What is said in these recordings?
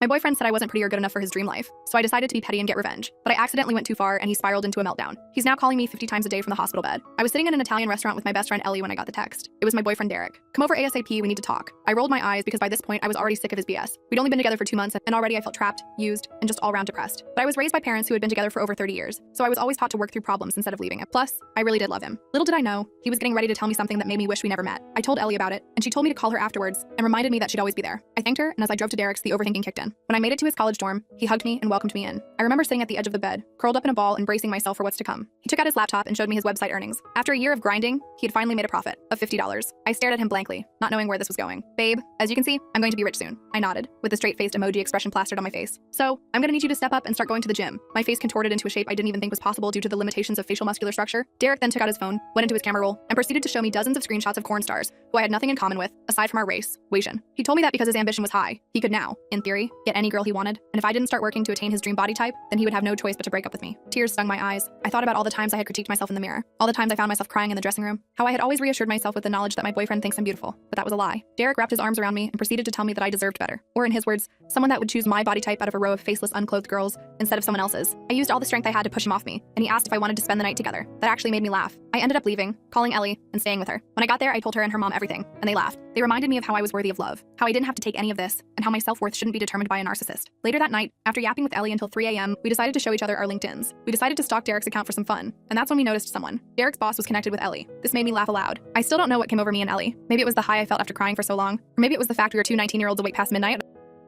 My boyfriend said I wasn't pretty or good enough for his dream life, so I decided to be petty and get revenge. But I accidentally went too far and he spiraled into a meltdown. He's now calling me 50 times a day from the hospital bed. I was sitting in an Italian restaurant with my best friend Ellie when I got the text. It was my boyfriend Derek. Come over ASAP, we need to talk. I rolled my eyes because by this point I was already sick of his BS. We'd only been together for 2 months and already I felt trapped, used, and just all around depressed. But I was raised by parents who had been together for over 30 years, so I was always taught to work through problems instead of leaving it. Plus, I really did love him. Little did I know, he was getting ready to tell me something that made me wish we never met. I told Ellie about it, and she told me to call her afterwards and reminded me that she'd always be there. I thanked her, and as I drove to Derek's, the overthinking kicked in. When I made it to his college dorm, he hugged me and welcomed me in. I remember sitting at the edge of the bed, curled up in a ball and bracing myself for what's to come. He took out his laptop and showed me his website earnings. After a year of grinding, he had finally made a profit of $50. I stared at him blankly, not knowing where this was going. Babe, as you can see, I'm going to be rich soon. I nodded, with the straight-faced emoji expression plastered on my face. So, I'm gonna need you to step up and start going to the gym. My face contorted into a shape I didn't even think was possible due to the limitations of facial muscular structure. Derek then took out his phone, went into his camera roll, and proceeded to show me dozens of screenshots of corn stars, who I had nothing in common with, aside from our race, Asian. He told me that because his ambition was high, he could now, in theory, get any girl he wanted, and if I didn't start working to attain his dream body type, then he would have no choice but to break up with me. Tears stung my eyes. I thought about all the times I had critiqued myself in the mirror, all the times I found myself crying in the dressing room, how I had always reassured myself with the knowledge that my boyfriend thinks I'm beautiful, but that was a lie. Derek wrapped his arms around me and proceeded to tell me that I deserved better, or in his words, someone that would choose my body type out of a row of faceless, unclothed girls instead of someone else's. I used all the strength I had to push him off me, and he asked if I wanted to spend the night together. That actually made me laugh. I ended up leaving, calling Ellie, and staying with her. When I got there, I told her and her mom everything, and they laughed. They reminded me of how I was worthy of love, how I didn't have to take any of this, and how my self-worth shouldn't be determined by a narcissist. Later that night, after yapping with Ellie until 3 a.m., we decided to show each other our LinkedIns. We decided to stalk Derek's account for some fun, and that's when we noticed someone. Derek's boss was connected with Ellie. This made me laugh aloud. I still don't know what came over me and Ellie. Maybe it was the high I felt after crying for so long, or maybe it was the fact we were two 19-year-olds awake past midnight.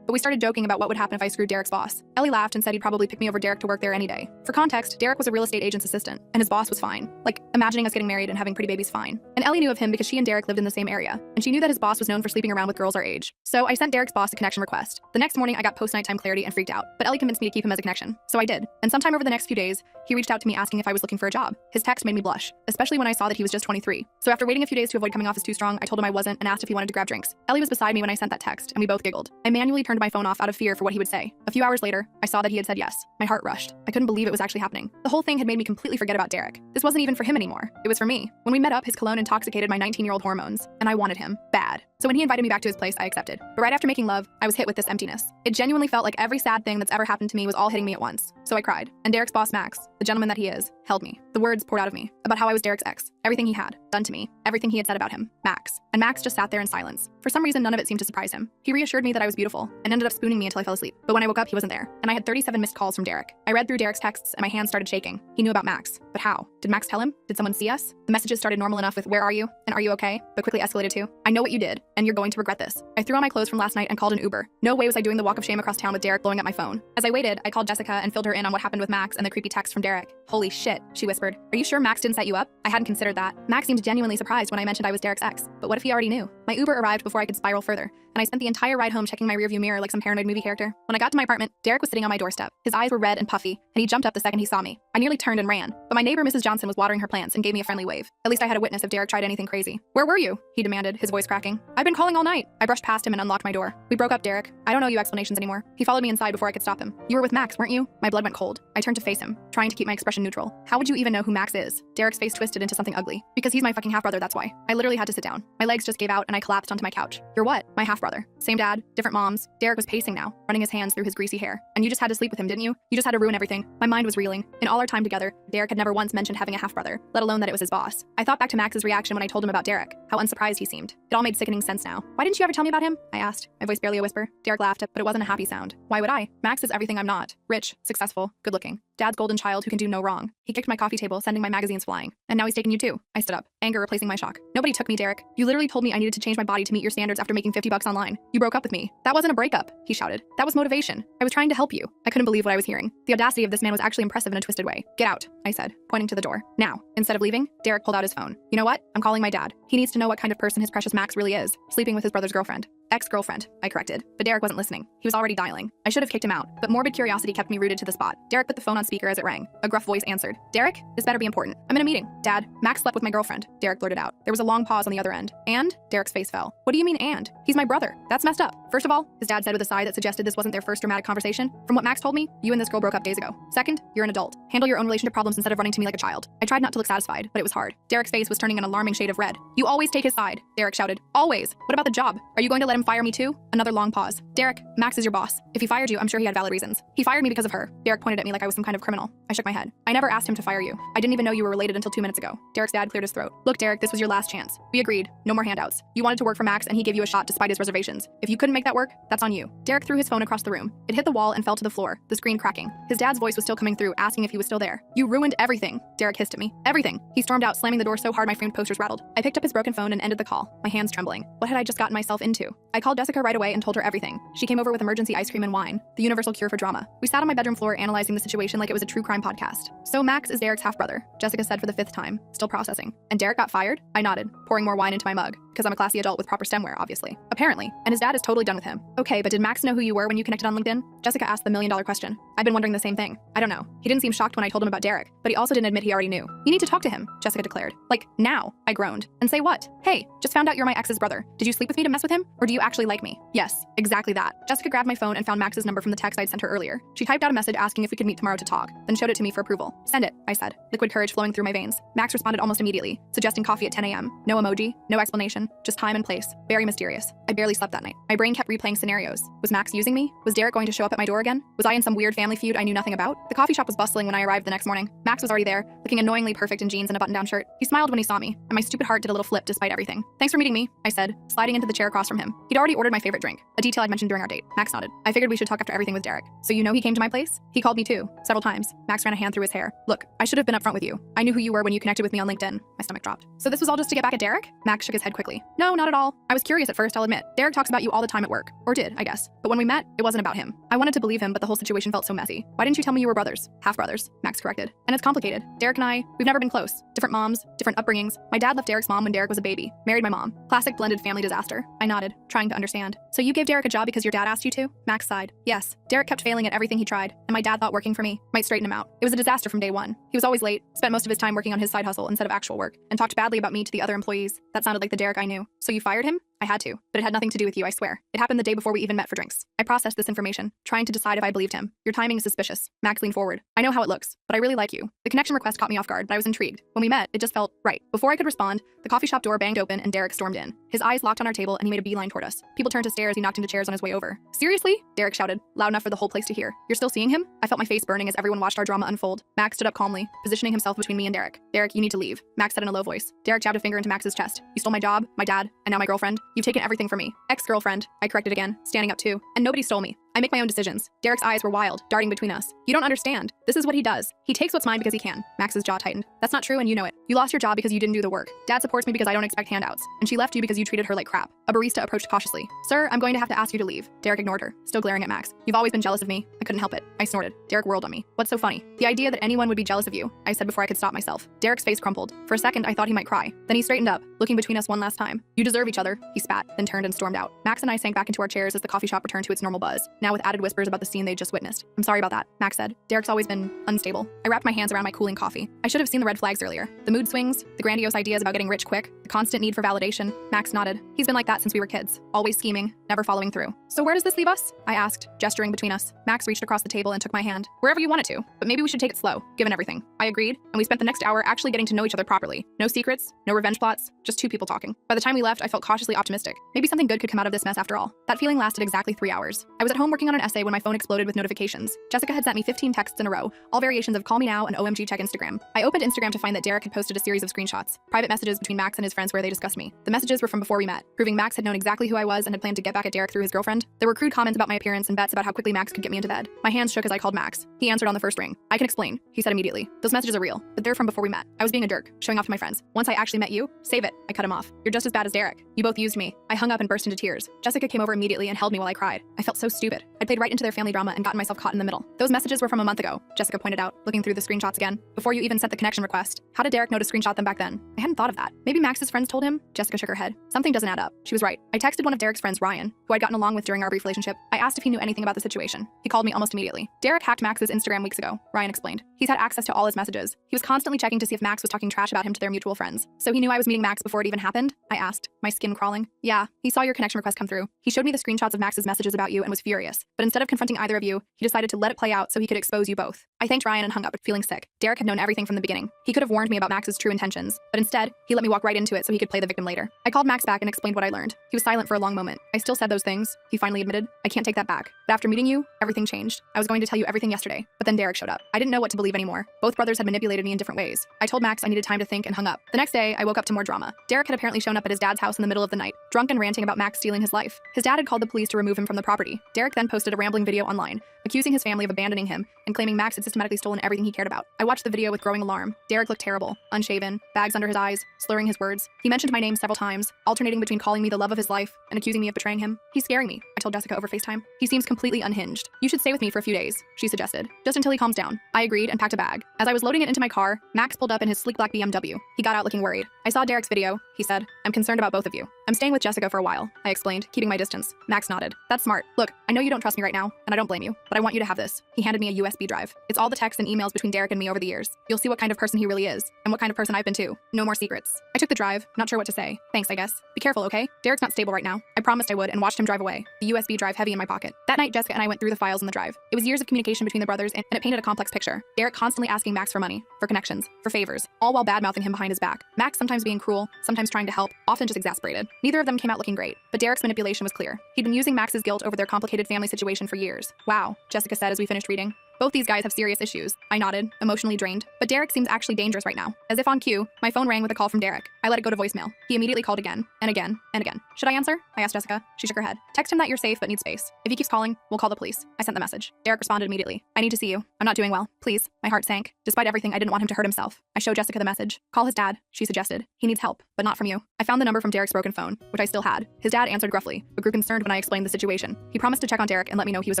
But we started joking about what would happen if I screwed Derek's boss. Ellie laughed and said he'd probably pick me over Derek to work there any day. For context, Derek was a real estate agent's assistant, and his boss was fine. Like, imagining us getting married and having pretty babies fine. And Ellie knew of him because she and Derek lived in the same area, and she knew that his boss was known for sleeping around with girls our age. So I sent Derek's boss a connection request. The next morning, I got post-nighttime clarity and freaked out, but Ellie convinced me to keep him as a connection. So I did. And sometime over the next few days, he reached out to me asking if I was looking for a job. His text made me blush, especially when I saw that he was just 23. So after waiting a few days to avoid coming off as too strong, I told him I wasn't and asked if he wanted to grab drinks. Ellie was beside me when I sent that text, and we both giggled. I manually turned my phone off out of fear for what he would say. A few hours later, I saw that he had said yes. My heart rushed. I couldn't believe it was actually happening. The whole thing had made me completely forget about Derek. This wasn't even for him anymore. It was for me. When we met up, his cologne intoxicated my 19-year-old hormones, and I wanted him. Bad. So when he invited me back to his place, I accepted. But right after making love, I was hit with this emptiness. It genuinely felt like every sad thing that's ever happened to me was all hitting me at once. So I cried. And Derek's boss, Max, the gentleman that he is, held me. The words poured out of me about how I was Derek's ex. Everything he had done to me. Everything he had said about him. Max. And Max just sat there in silence. For some reason, none of it seemed to surprise him. He reassured me that I was beautiful and ended up spooning me until I fell asleep. But when I woke up, he wasn't there. And I had 37 missed calls from Derek. I read through Derek's texts and my hands started shaking. He knew about Max. But how? Did Max tell him? Did someone see us? The messages started normal enough with "Where are you?" and "Are you okay?" but quickly escalated to "I know what you did, and you're going to regret this." I threw on my clothes from last night and called an Uber. No way was I doing the walk of shame across town with Derek blowing up my phone. As I waited, I called Jessica and filled her in on what happened with Max and the creepy text from Derek. "Holy shit," she whispered. "Are you sure Max didn't set you up?" I hadn't considered that. Max seemed genuinely surprised when I mentioned I was Derek's ex. But what if he already knew? My Uber arrived before I could spiral further, and I spent the entire ride home checking my rearview mirror like some paranoid movie character. When I got to my apartment, Derek was sitting on my doorstep. His eyes were red and puffy, and he jumped up the second he saw me. I nearly turned and ran, but my neighbor Mrs. Johnson was watering her plants and gave me a friendly wave. At least I had a witness if Derek tried anything crazy. "Where were you?" he demanded, his voice cracking. "I've been calling all night." I brushed past him and unlocked my door. "We broke up, Derek. I don't owe you explanations anymore." He followed me inside before I could stop him. "You were with Max, weren't you?" My blood went cold. I turned to face him, trying to keep my expression neutral. "How would you even know who Max is?" Derek's face twisted into something ugly. "Because he's my fucking half-brother, that's why." I literally had to sit down. My legs just gave out and I collapsed onto my couch. "You're what?" "My half-brother. Same dad, different moms." Derek was pacing now, running his hands through his greasy hair. "And you just had to sleep with him, didn't you? You just had to ruin everything." My mind was reeling. In all our time together, Derek had never once mentioned having a half-brother, let alone that it was his boss. I thought back to Max's reaction when I told him about Derek, how unsurprised he seemed. It all made sickening sense now. "Why didn't you ever tell me about him?" I asked, my voice barely a whisper. Derek laughed, but it wasn't a happy sound. "Why would I? Max is everything I'm not. Rich, successful, good-looking. Dad's golden child who can do no wrong." He kicked my coffee table, sending my magazines flying. "And now he's taking you too." I stood up, anger replacing my shock. "Nobody took me, Derek. You literally told me I needed to change my body to meet your standards after making $50 online. You broke up with me." "That wasn't a breakup," he shouted. "That was motivation. I was trying to help you." I couldn't believe what I was hearing. The audacity of this man was actually impressive in a twisted way. "Get out," I said, pointing to the door. "Now." Instead of leaving, Derek pulled out his phone. "You know what? I'm calling my dad. He needs to know what kind of person his precious Max really is, sleeping with his brother's girlfriend." "Ex-girlfriend," I corrected, but Derek wasn't listening. He was already dialing. I should have kicked him out, but morbid curiosity kept me rooted to the spot. Derek put the phone on speaker as it rang. A gruff voice answered. "Derek, this better be important. I'm in a meeting." "Dad, Max slept with my girlfriend," Derek blurted out. There was a long pause on the other end. "And?" Derek's face fell. "What do you mean and? He's my brother. That's messed up. First of all," his dad said with a sigh that suggested this wasn't their first dramatic conversation, "from what Max told me, you and this girl broke up days ago. Second, you're an adult. Handle your own relationship problems instead of running to me like a child." I tried not to look satisfied, but it was hard. Derek's face was turning an alarming shade of red. "You always take his side," Derek shouted. "Always. What about the job? Are you going to let him him fire me too? Another long pause. Derek, Max is your boss. If he fired you, I'm sure he had valid reasons. He fired me because of her. Derek pointed at me like I was some kind of criminal. I shook my head. I never asked him to fire you. I didn't even know you were related until 2 minutes ago. Derek's dad cleared his throat. Look, Derek, this was your last chance. We agreed. No more handouts. You wanted to work for Max and he gave you a shot despite his reservations. If you couldn't make that work, that's on you. Derek threw his phone across the room. It hit the wall and fell to the floor, the screen cracking. His dad's voice was still coming through, asking if he was still there. You ruined everything. Derek hissed at me. Everything. He stormed out, slamming the door so hard my framed posters rattled. I picked up his broken phone and ended the call, my hands trembling. What had I just gotten myself into? I called Jessica right away and told her everything. She came over with emergency ice cream and wine, the universal cure for drama. We sat on my bedroom floor analyzing the situation like it was a true crime podcast. So Max is Derek's half-brother, Jessica said for the 5th time, still processing. And Derek got fired? I nodded, pouring more wine into my mug, because I'm a classy adult with proper stemware, obviously. Apparently. And his dad is totally done with him. Okay, but did Max know who you were when you connected on LinkedIn? Jessica asked the million-dollar question. I've been wondering the same thing. I don't know. He didn't seem shocked when I told him about Derek, but he also didn't admit he already knew. You need to talk to him, Jessica declared. Like, now, I groaned. And say what? Hey, just found out you're my ex's brother. Did you sleep with me to mess with him? Or do you actually like me? Yes, exactly that. Jessica grabbed my phone and found Max's number from the text I'd sent her earlier. She typed out a message asking if we could meet tomorrow to talk, then showed it to me for approval. Send it, I said, liquid courage flowing through my veins. Max responded almost immediately, suggesting coffee at 10 a.m. No emoji, no explanation, just time and place. Very mysterious. I barely slept that night. My brain kept replaying scenarios. Was Max using me? Was Derek going to show up at my door again? Was I in some weird family feud I knew nothing about? The coffee shop was bustling when I arrived the next morning. Max was already there, looking annoyingly perfect in jeans and a button-down shirt. He smiled when he saw me, and my stupid heart did a little flip despite everything. Thanks for meeting me, I said, sliding into the chair across from him. He'd already ordered my favorite drink, a detail I'd mentioned during our date. Max nodded. I figured we should talk after everything with Derek. So you know he came to my place? He called me too, several times. Max ran a hand through his hair. Look, I should have been upfront with you. I knew who you were when you connected with me on LinkedIn. My stomach dropped. So this was all just to get back at Derek? Max shook his head quickly. No, not at all. I was curious at first, I'll admit. Derek talks about you all the time at work. Or did, I guess. But when we met, it wasn't about him. I wanted to believe him, but the whole situation felt so messy. Why didn't you tell me you were brothers? Half-brothers, Max corrected. And it's complicated. Derek and I, we've never been close. Different moms, different upbringings. My dad left Derek's mom when Derek was a baby. Married my mom. Classic blended family disaster. I nodded, trying to understand. So you gave Derek a job because your dad asked you to? Max sighed. Yes. Derek kept failing at everything he tried, and my dad thought working for me might straighten him out. It was a disaster from day one. He was always late, spent most of his time working on his side hustle instead of actual work, and talked badly about me to the other employees. That sounded like the Derek I knew. So you fired him? I had to, but it had nothing to do with you, I swear. It happened the day before we even met for drinks. I processed this information, trying to decide if I believed him. Your timing is suspicious. Max leaned forward. I know how it looks, but I really like you. The connection request caught me off guard, but I was intrigued. When we met, it just felt right. Before I could respond, the coffee shop door banged open and Derek stormed in. His eyes locked on our table and he made a beeline toward us. People turned to stare as he knocked into chairs on his way over. Seriously? Derek shouted, loud enough for the whole place to hear. You're still seeing him? I felt my face burning as everyone watched our drama unfold. Max stood up calmly, positioning himself between me and Derek. Derek, you need to leave, Max said in a low voice. Derek jabbed a finger into Max's chest. You stole my job, my dad, and now my girlfriend. You've taken everything from me. Ex-girlfriend, I corrected again, standing up too. And nobody stole me. I make my own decisions. Derek's eyes were wild, darting between us. You don't understand. This is what he does. He takes what's mine because he can. Max's jaw tightened. That's not true and you know it. You lost your job because you didn't do the work. Dad supports me because I don't expect handouts. And she left you because you treated her like crap. A barista approached cautiously. Sir, I'm going to have to ask you to leave. Derek ignored her, still glaring at Max. You've always been jealous of me. I couldn't help it. I snorted. Derek whirled on me. What's so funny? The idea that anyone would be jealous of you, I said before I could stop myself. Derek's face crumpled. For a second, I thought he might cry. Then he straightened up, looking between us one last time. You deserve each other, he spat, then turned and stormed out. Max and I sank back into our chairs as the coffee shop returned to its normal buzz, now with added whispers about the scene they'd just witnessed. I'm sorry about that, Max said. Derek's always been unstable. I wrapped my hands around my cooling coffee. I should have seen the red flags earlier. The mood swings, the grandiose ideas about getting rich quick, the constant need for validation. Max nodded. He's been like that since we were kids. Always scheming, never following through. So where does this leave us? I asked, gesturing between us. Max reached across the table and took my hand. Wherever you wanted to, but maybe we should take it slow, given everything. I agreed, and we spent the next hour actually getting to know each other properly. No secrets, no revenge plots, just two people talking. By the time we left, I felt cautiously optimistic. Maybe something good could come out of this mess after all. That feeling lasted exactly 3 hours. I was at home working on an essay when my phone exploded with notifications. Jessica had sent me 15 texts in a row, all variations of call me now and OMG check Instagram. I opened Instagram to find that Derek had posted a series of screenshots, private messages between Max and his friends where they discussed me. The messages were from before we met, proving Max had known exactly who I was and had planned to get back at Derek through his girlfriend. There were crude comments about my appearance and bets about how quickly Max could get me into bed. My hands shook as I called Max. He answered on the first ring. I can explain, he said immediately. Those messages are real, but they're from before we met. I was being a jerk, showing off to my friends. Once I actually met you, save it. I cut him off. You're just as bad as Derek. You both used me. I hung up and burst into tears. Jessica came over immediately and held me while I cried. I felt so stupid. I'd played right into their family drama and gotten myself caught in the middle. Those messages were from a month ago, Jessica pointed out, looking through the screenshots again. Before you even sent the connection request. How did Derek know to screenshot them back then? I hadn't thought of that. Maybe Max's friends told him? Jessica shook her head. Something doesn't add up. She was right. I texted one of Derek's friends, Ryan, who I'd gotten along with during our brief relationship. I asked if he knew anything about the situation. He called me almost immediately. Derek hacked Max's Instagram weeks ago, Ryan explained. He's had access to all his messages. He was constantly checking to see if Max was talking trash about him to their mutual friends. So he knew I was meeting Max before it even happened? I asked, my skin crawling. Yeah, he saw your connection request come through. He showed me the screenshots of Max's messages about you and was furious. But instead of confronting either of you, he decided to let it play out so he could expose you both. I thanked Ryan and hung up, feeling sick. Derek had known everything from the beginning. He could have warned me about Max's true intentions, but instead, he let me walk right into it so he could play the victim later. I called Max back and explained what I learned. He was silent for a long moment. I still said those things, he finally admitted. I can't take that back. But after meeting you, everything changed. I was going to tell you everything yesterday, but then Derek showed up. I didn't know what to believe anymore. Both brothers had manipulated me in different ways. I told Max I needed time to think and hung up. The next day, I woke up to more drama. Derek had apparently shown up at his dad's house in the middle of the night, drunk and ranting about Max stealing his life. His dad had called the police to remove him from the property. Derek then posted a rambling video online, accusing his family of abandoning him and claiming Max had systematically stolen everything he cared about. I watched the video with growing alarm. Derek looked terrible, unshaven, bags under his eyes, slurring his words. He mentioned my name several times, alternating between calling me the love of his life and accusing me of betraying him. He's scaring me, I told Jessica over FaceTime. He seems completely unhinged. You should stay with me for a few days, she suggested, just until he calms down. I agreed and packed a bag. As I was loading it into my car, Max pulled up in his sleek black BMW. He got out looking worried. I saw Derek's video, he said. I'm concerned about both of you. I'm staying with Jessica for a while, I explained, keeping my distance. Max nodded. That's smart. Look, I know you don't trust me right now, and I don't blame you, but I want you to have this. He handed me a USB drive. It's all the texts and emails between Derek and me over the years. You'll see what kind of person he really is, and what kind of person I've been too. No more secrets. I took the drive, not sure what to say. Thanks, I guess. Be careful, okay? Derek's not stable right now. I promised I would and watched him drive away, the USB drive heavy in my pocket. That night, Jessica and I went through the files in the drive. It was years of communication between the brothers, and it painted a complex picture. Derek constantly asking Max for money, for connections, for favors, all while bad-mouthing him behind his back. Max sometimes being cruel, sometimes trying to help, often just exasperated. Neither of them came out looking great, but Derek's manipulation was clear. He'd been using Max's guilt over their complicated family situation for years. Wow, Jessica said as we finished reading. Both these guys have serious issues. I nodded, emotionally drained. But Derek seems actually dangerous right now. As if on cue, my phone rang with a call from Derek. I let it go to voicemail. He immediately called again, and again, and again. Should I answer? I asked Jessica. She shook her head. Text him that you're safe but need space. If he keeps calling, we'll call the police. I sent the message. Derek responded immediately. I need to see you. I'm not doing well. Please. My heart sank. Despite everything, I didn't want him to hurt himself. I showed Jessica the message. Call his dad, she suggested. He needs help, but not from you. I found the number from Derek's broken phone, which I still had. His dad answered gruffly, but grew concerned when I explained the situation. He promised to check on Derek and let me know he was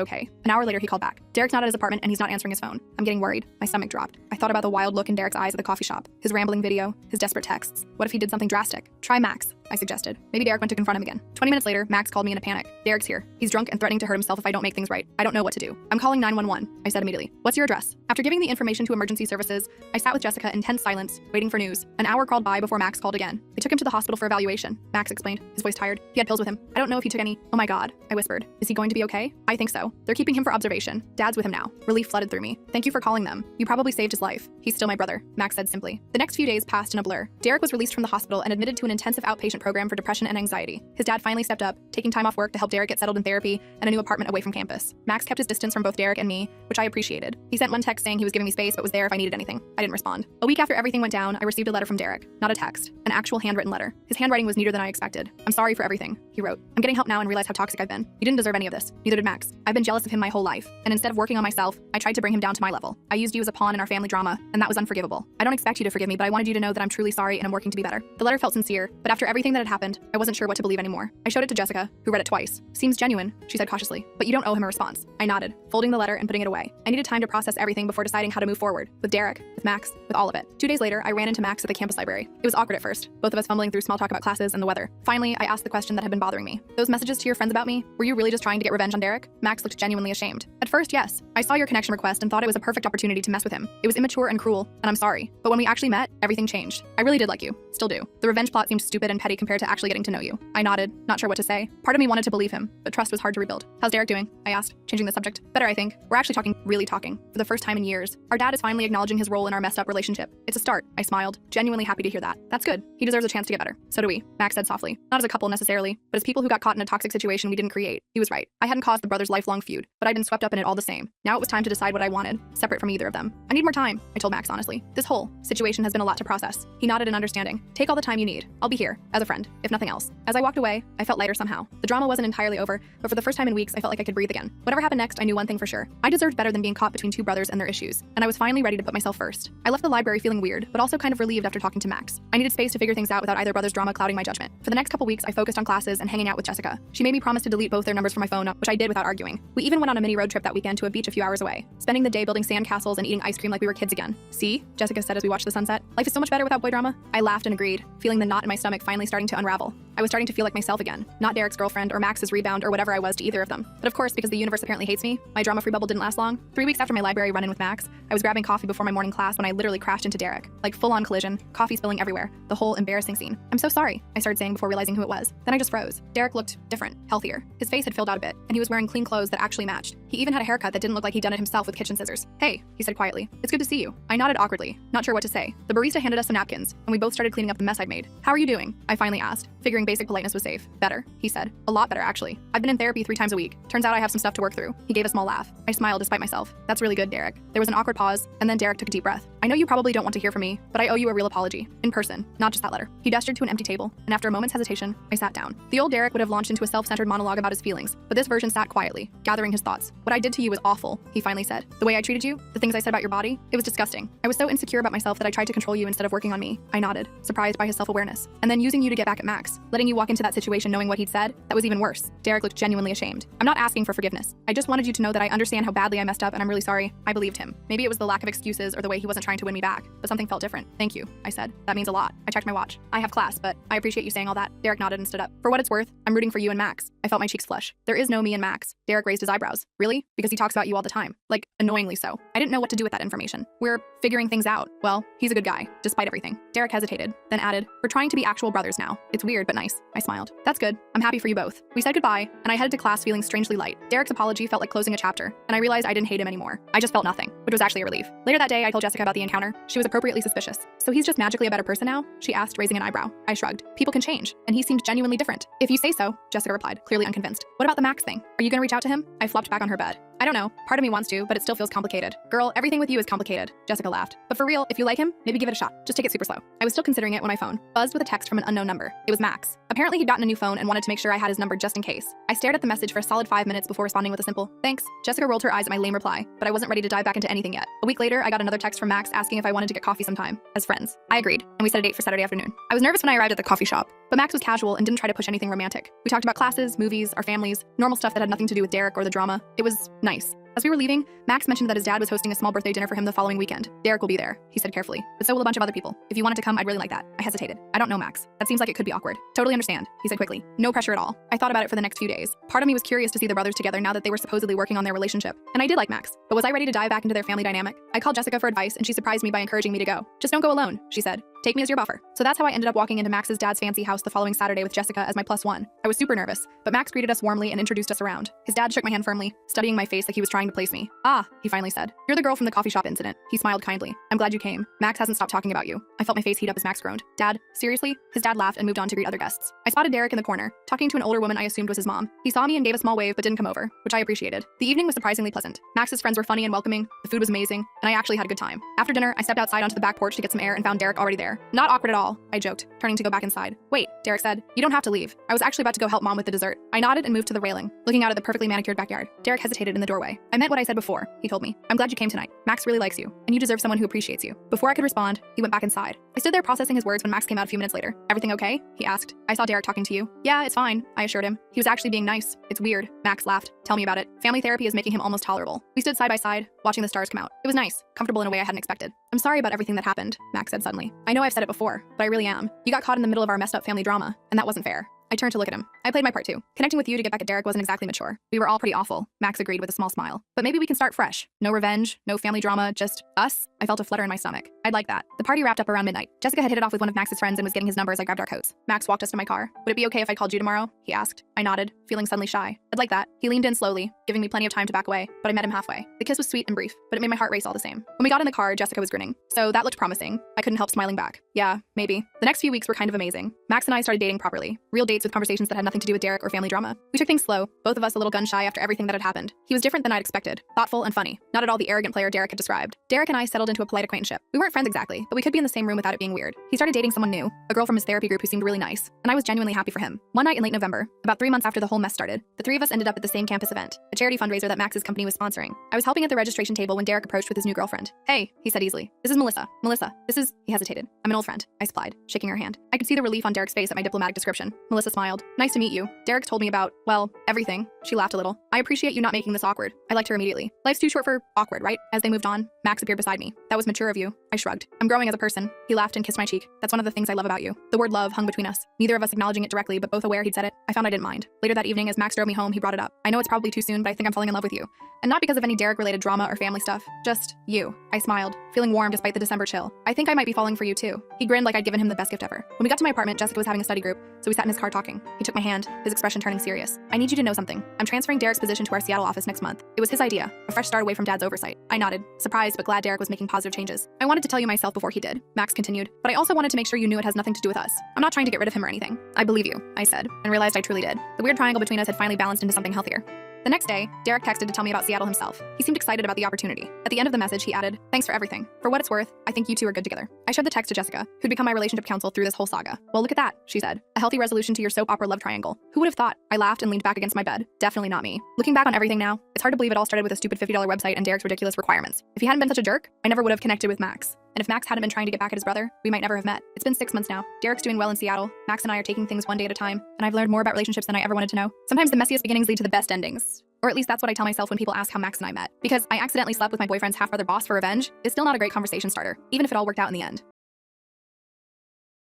okay. An hour later, he called back. Derek's not at his apartment and he's not answering his phone. I'm getting worried. My stomach dropped. I thought about the wild look in Derek's eyes at the coffee shop, his rambling video, his desperate texts. What if he did something drastic? Try Max, I suggested. Maybe Derek went to confront him again. 20 minutes later, Max called me in a panic. Derek's here. He's drunk and threatening to hurt himself if I don't make things right. I don't know what to do. I'm calling 911, I said immediately. What's your address? After giving the information to emergency services, I sat with Jessica in tense silence, waiting for news. An hour crawled by before Max called again. They took him to the hospital for evaluation, Max explained, his voice tired. He had pills with him. I don't know if he took any. Oh my God, I whispered. Is he going to be okay? I think so. They're keeping him for observation. Dad's with him now. Relief flooded through me. Thank you for calling them. You probably saved his life. He's still my brother, Max said simply. The next few days passed in a blur. Derek was released from the hospital and admitted to an intensive outpatient program for depression and anxiety. His dad finally stepped up, taking time off work to help Derek get settled in therapy and a new apartment away from campus. Max kept his distance from both Derek and me, which I appreciated. He sent one text saying he was giving me space but was there if I needed anything. I didn't respond. A week after everything went down, I received a letter from Derek. Not a text, an actual handwritten letter. His handwriting was neater than I expected. I'm sorry for everything, he wrote. I'm getting help now and realize how toxic I've been. You didn't deserve any of this. Neither did Max. I've been jealous of him my whole life, and instead of working on myself, I tried to bring him down to my level. I used you as a pawn in our family drama, and that was unforgivable. I don't expect you to forgive me, but I wanted you to know that I'm truly sorry and I'm working to be better. The letter felt sincere, but after everything that had happened, I wasn't sure what to believe anymore. I showed it to Jessica, who read it twice. Seems genuine, she said cautiously, but you don't owe him a response. I nodded, folding the letter and putting it away. I needed time to process everything before deciding how to move forward. With Derek, with Max, with all of it. 2 days later, I ran into Max at the campus library. It was awkward at first, both of us fumbling through small talk about classes and the weather. Finally, I asked the question that had been bothering me. Those messages to your friends about me, were you really just trying to get revenge on Derek? Max looked genuinely ashamed. At first, yes. I saw your connection request and thought it was a perfect opportunity to mess with him. It was immature and cruel, and I'm sorry. But when we actually met, everything changed. I really did like you. Still do. The revenge plot seemed stupid and petty compared to actually getting to know you. I nodded, not sure what to say. Part of me wanted to believe him, but trust was hard to rebuild. How's Derek doing? I asked, changing the subject. Better, I think. We're actually talking, really talking, for the first time in years. Our dad is finally acknowledging his role in our messed up relationship. It's a start, I smiled, genuinely happy to hear that. That's good. He deserves a chance to get better. So do we, Max said softly. Not as a couple necessarily, but as people who got caught in a toxic situation we didn't create. He was right. I hadn't caused the brothers' lifelong feud, but I'd been swept up in it all the same. Now it was time to decide what I wanted, separate from either of them. I need more time, I told Max honestly. This whole situation has been a lot to process. He nodded in understanding. Take all the time you need. I'll be here, as a friend, if nothing else. As I walked away, I felt lighter somehow. The drama wasn't entirely over, but for the first time in weeks, I felt like I could breathe again. Whatever happened next, I knew one thing for sure. I deserved better than being caught between two brothers and their issues, and I was finally ready to put myself first. I left the library feeling weird, but also kind of relieved after talking to Max. I needed space to figure things out without either brother's drama clouding my judgment. For the next couple weeks, I focused on classes and hanging out with Jessica. She made me promise to delete both their numbers from my phone, which I did without arguing. We even went on a mini road trip that weekend to a beach a few hours away, spending the day building sand castles and eating ice cream like we were kids again. See? Jessica said as we watched the sunset. Life is so much better without boy drama. I laughed and agreed, feeling the knot in my stomach finally starting to unravel. I I was starting to feel like myself again, not Derek's girlfriend or Max's rebound or whatever I was to either of them. But of course, because the universe apparently hates me, my drama-free bubble didn't last long. 3 weeks after my library run-in with Max, I was grabbing coffee before my morning class when I literally crashed into Derek. Like full-on collision, coffee spilling everywhere, the whole embarrassing scene. "I'm so sorry," I started saying before realizing who it was. Then I just froze. Derek looked different, healthier. His face had filled out a bit, and he was wearing clean clothes that actually matched. He even had a haircut that didn't look like he'd done it himself with kitchen scissors. "Hey," he said quietly. "It's good to see you." I nodded awkwardly, not sure what to say. The barista handed us some napkins, and we both started cleaning up the mess I'd made. "How are you doing?" I finally asked, figuring basic politeness was safe. "Better," he said. "A lot better, actually. I've been in therapy 3 times a week. Turns out I have some stuff to work through." He gave a small laugh. I smiled despite myself. "That's really good, Derek." There was an awkward pause, and then Derek took a deep breath. "I know you probably don't want to hear from me, but I owe you a real apology. In person, not just that letter." He gestured to an empty table, and after a moment's hesitation, I sat down. The old Derek would have launched into a self-centered monologue about his feelings, but this version sat quietly, gathering his thoughts. "What I did to you was awful," he finally said. "The way I treated you, the things I said about your body, it was disgusting. I was so insecure about myself that I tried to control you instead of working on me." I nodded, surprised by his self-awareness. "And then using you to get back at Max, letting you walk into that situation knowing what he'd said, that was even worse." Derek looked genuinely ashamed. "I'm not asking for forgiveness. I just wanted you to know that I understand how badly I messed up and I'm really sorry." I believed him. Maybe it was the lack of excuses or the way he wasn't trying to win me back, but something felt different. "Thank you," I said. "That means a lot." I checked my watch. "I have class, but I appreciate you saying all that." Derek nodded and stood up. "For what it's worth, I'm rooting for you and Max." I felt my cheeks flush. "There is no me and Max." Derek raised his eyebrows. "Really? Because he talks about you all the time. Like, annoyingly so." I didn't know what to do with that information. "We're figuring things out. Well, he's a good guy, despite everything." Derek hesitated, then added, "We're trying to be actual brothers now. It's weird, but nice." I smiled. "That's good. I'm happy for you both." We said goodbye, and I headed to class feeling strangely light. Derek's apology felt like closing a chapter, and I realized I didn't hate him anymore. I just felt nothing, which was actually a relief. Later that day, I told Jessica about the encounter. She was appropriately suspicious. "So he's just magically a better person now?" she asked, raising an eyebrow. I shrugged. "People can change, and he seemed genuinely different." "If you say so," Jessica replied, clearly unconvinced. "What about the Max thing? Are you gonna reach out to him?" I flopped back on her bed. "I don't know. Part of me wants to, but it still feels complicated." "Girl, everything with you is complicated," Jessica laughed. "But for real, if you like him, maybe give it a shot. Just take it super slow." I was still considering it when my phone buzzed with a text from an unknown number. It was Max. Apparently he'd gotten a new phone and wanted to make sure I had his number just in case. I stared at the message for a solid 5 minutes before responding with a simple, "Thanks." Jessica rolled her eyes at my lame reply, but I wasn't ready to dive back into anything yet. A week later, I got another text from Max asking if I wanted to get coffee sometime, as friends. I agreed, and we set a date for Saturday afternoon. I was nervous when I arrived at the coffee shop, but Max was casual and didn't try to push anything romantic. We talked about classes, movies, our families, normal stuff that had nothing to do with Derek or the drama. It was nice. As we were leaving, Max mentioned that his dad was hosting a small birthday dinner for him the following weekend. "Derek will be there," he said carefully, "but so will a bunch of other people. If you wanted to come, I'd really like that." I hesitated. "I don't know Max. That seems like it could be awkward." "Totally understand," he said quickly. "No pressure at all." I thought about it for the next few days. Part of me was curious to see the brothers together now that they were supposedly working on their relationship. And I did like Max, but was I ready to dive back into their family dynamic? I called Jessica for advice, and she surprised me by encouraging me to go. "Just don't go alone," she said. "Take me as your buffer." So that's how I ended up walking into Max's dad's fancy house the following Saturday with Jessica as my +1. I was super nervous, but Max greeted us warmly and introduced us around. His dad shook my hand firmly, studying my face like he was trying to place me. "Ah," he finally said. "You're the girl from the coffee shop incident." He smiled kindly. "I'm glad you came. Max hasn't stopped talking about you." I felt my face heat up as Max groaned. "Dad, seriously?" His dad laughed and moved on to greet other guests. I spotted Derek in the corner, talking to an older woman I assumed was his mom. He saw me and gave a small wave but didn't come over, which I appreciated. The evening was surprisingly pleasant. Max's friends were funny and welcoming, the food was amazing, and I actually had a good time. After dinner, I stepped outside onto the back porch to get some air and found Derek already there. "Not awkward at all," I joked, turning to go back inside. "Wait," Derek said. "You don't have to leave." I was actually about to go help Mom with the dessert. I nodded and moved to the railing, looking out at the perfectly manicured backyard. Derek hesitated in the doorway. "I meant what I said before," he told me. "I'm glad you came tonight. Max really likes you, and you deserve someone who appreciates you." Before I could respond, he went back inside. I stood there processing his words when Max came out a few minutes later. "Everything okay?" he asked. "I saw Derek talking to you." "Yeah, it's fine," I assured him. "He was actually being nice." "It's weird." Max laughed. "Tell me about it." "Family therapy is making him almost tolerable." We stood side by side, watching the stars come out. It was nice, comfortable in a way I hadn't expected. "I'm sorry about everything that happened," Max said suddenly. "I know I've said it before, but I really am. You got caught in the middle of our messed up family drama, and that wasn't fair." I turned to look at him. I played my part too. Connecting with you to get back at Derek wasn't exactly mature. We were all pretty awful, Max agreed with a small smile. "But maybe we can start fresh. No revenge, no family drama, just us." I felt a flutter in my stomach. I'd like that. The party wrapped up around midnight. Jessica had hit it off with one of Max's friends and was getting his number as I grabbed our coats. Max walked us to my car. "Would it be okay if I called you tomorrow?" he asked. I nodded, feeling suddenly shy. "I'd like that." He leaned in slowly, giving me plenty of time to back away, but I met him halfway. The kiss was sweet and brief, but it made my heart race all the same. When we got in the car, Jessica was grinning. So that looked promising. I couldn't help smiling back. "Yeah, maybe." The next few weeks were kind of amazing. Max and I started dating properly. Real dates with conversations that had nothing to do with Derek or family drama. We took things slow, both of us a little gun shy after everything that had happened. He was different than I'd expected, thoughtful and funny, not at all the arrogant player Derek had described. Derek and I settled into a polite acquaintanceship. We weren't friends exactly, but we could be in the same room without it being weird. He started dating someone new, a girl from his therapy group who seemed really nice, and I was genuinely happy for him. One night in late November, about 3 months after the whole mess started, the three of us ended up at the same campus event, a charity fundraiser that Max's company was sponsoring. I was helping at the registration table when Derek approached with his new girlfriend. "Hey," he said easily. "This is Melissa. Melissa, this is..." He hesitated. "I'm an old friend," I supplied, shaking her hand. I could see the relief on Derek's face at my diplomatic description. Melissa smiled. "Nice to meet you. Derek's told me about, well, everything." She laughed a little. I appreciate you not making this awkward. I liked her immediately. Life's too short for awkward, right? As they moved on, Max appeared beside me. That was mature of you. I shrugged. I'm growing as a person. He laughed and kissed my cheek. That's one of the things I love about you. The word love hung between us, neither of us acknowledging it directly, but both aware he'd said it. I found I didn't mind. Later that evening, as Max drove me home, he brought it up. I know it's probably too soon, but I think I'm falling in love with you. And not because of any Derek-related drama or family stuff. Just you. I smiled, feeling warm despite the December chill. I think I might be falling for you too. He grinned like I'd given him the best gift ever. When we got to my apartment, Jessica was having a study group, so we sat in his car talking. He took my hand, his expression turning serious. I need you to know something. I'm transferring Derek's position to our Seattle office next month. It was his idea, a fresh start away from Dad's oversight. I nodded, surprised but glad Derek was making positive changes. I wanted to tell you myself before he did, Max continued, but I also wanted to make sure you knew it has nothing to do with us. I'm not trying to get rid of him or anything. I believe you, I said, and realized I truly did. The weird triangle between us had finally balanced into something healthier. The next day, Derek texted to tell me about Seattle himself. He seemed excited about the opportunity. At the end of the message, he added, "Thanks for everything. For what it's worth, I think you two are good together." I showed the text to Jessica, who'd become my relationship counsel through this whole saga. Well, look at that, she said. A healthy resolution to your soap opera love triangle. Who would have thought? I laughed and leaned back against my bed. Definitely not me. Looking back on everything now, it's hard to believe it all started with a stupid $50 website and Derek's ridiculous requirements. If he hadn't been such a jerk, I never would have connected with Max. And if Max hadn't been trying to get back at his brother, we might never have met. It's been 6 months now. Derek's doing well in Seattle. Max and I are taking things one day at a time, and I've learned more about relationships than I ever wanted to know. Sometimes the messiest beginnings lead to the best endings. Or at least that's what I tell myself when people ask how Max and I met. Because I accidentally slept with my boyfriend's half-brother boss for revenge is still not a great conversation starter, even if it all worked out in the end.